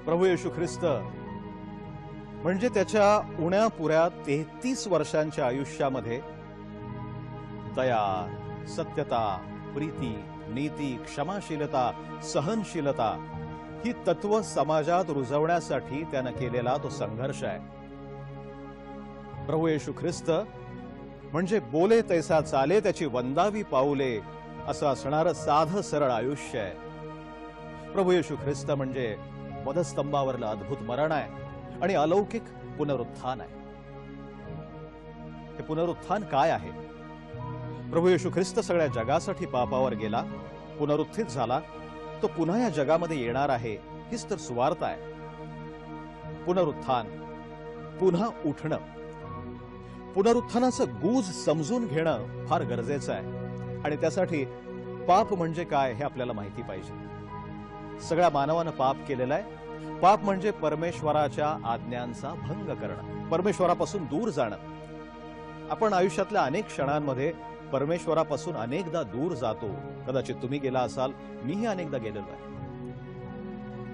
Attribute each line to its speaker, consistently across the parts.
Speaker 1: प्रभू येशू ख्रिस्त म्हणजे त्याच्या उण्यापुऱ्या 33 वर्षांच्या आयुष्यामध्ये दया, सत्यता, प्रीती, नीती, क्षमाशीलता, सहनशीलता ही तत्व समाजात रुजवण्यासाठी त्याने केलेला तो संघर्ष आहे। प्रभू येशू ख्रिस्त म्हणजे बोले तैसा चाले त्याची वंदावी पाऊले असं असणारं साधं सरळ आयुष्य आहे। प्रभू येशू ख्रिस्त म्हणजे वधस्तंभावरलं अद्भुत मरण आहे आणि अलौकिक पुनरुत्थान आहे। हे पुनरुत्थान काय आहे? प्रभू येशू ख्रिस्त सगळ्या जगासाठी पापावर गेला, पुनरुत्थित झाला, तो पुन्हा या जगामध्ये येणार आहे, हीच तर सुवार्ता आहे। पुनरुत्थान, पुन्हा उठणं, पुनरुत्थानाचं गूज समजून घेणं फार गरजेचं आहे आणि त्यासाठी पाप म्हणजे काय हे आपल्याला माहिती पाहिजे। सगळ्या मानवानं पाप केलेलं आहे। पाप म्हणजे परमेश्वराच्या आज्ञांचा भंग करणं, परमेश्वरापासून दूर जाणं। आपण आयुष्यातल्या अनेक क्षणांमध्ये परमेश्वरापासून अनेकदा दूर जातो। कदाचित तुम्ही गेला असाल, मीही अनेकदा गेलेलो आहे।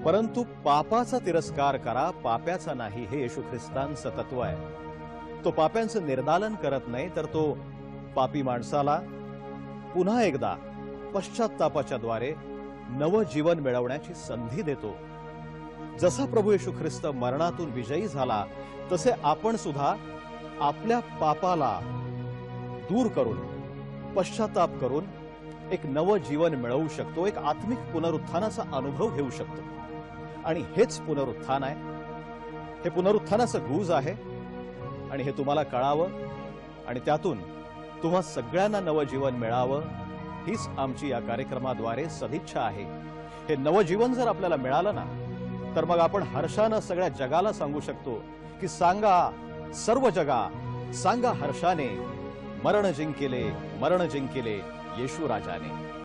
Speaker 1: परंतु पापाचा तिरस्कार करा, पाप्याचा नाही, हे येशू ख्रिस्तांचं तत्व आहे। तो पाप्यांचं निर्दालन करत नाही, तर तो पापी माणसाला पुन्हा एकदा पश्चात्तापाच्या द्वारे नवं जीवन मिळवण्याची संधी देतो। जसा प्रभू येशू ख्रिस्त मरणातून विजयी झाला, तसे आपण सुद्धा आपल्या पापाला दूर करून, पश्चाताप करून एक नवं जीवन मिळवू शकतो, एक आत्मिक पुनरुत्थानाचा अनुभव घेऊ शकतो। आणि हेच पुनरुत्थान आहे, हे पुनरुत्थानाचं गूज आहे आणि हे तुम्हाला कळावं आणि त्यातून तुम्हा सगळ्यांना नवं जीवन मिळावं, हीच आमची या कार्यक्रमाद्वारे सदिच्छा आहे। हे नवं जीवन जर आपल्याला मिळालं ना, तर मग आपण हर्षानं सगळ्या जगाला सांगू शकतो की सांगा सर्व जगा, सांगा हर्षाने, मरण जिंकिले येशू राजाने।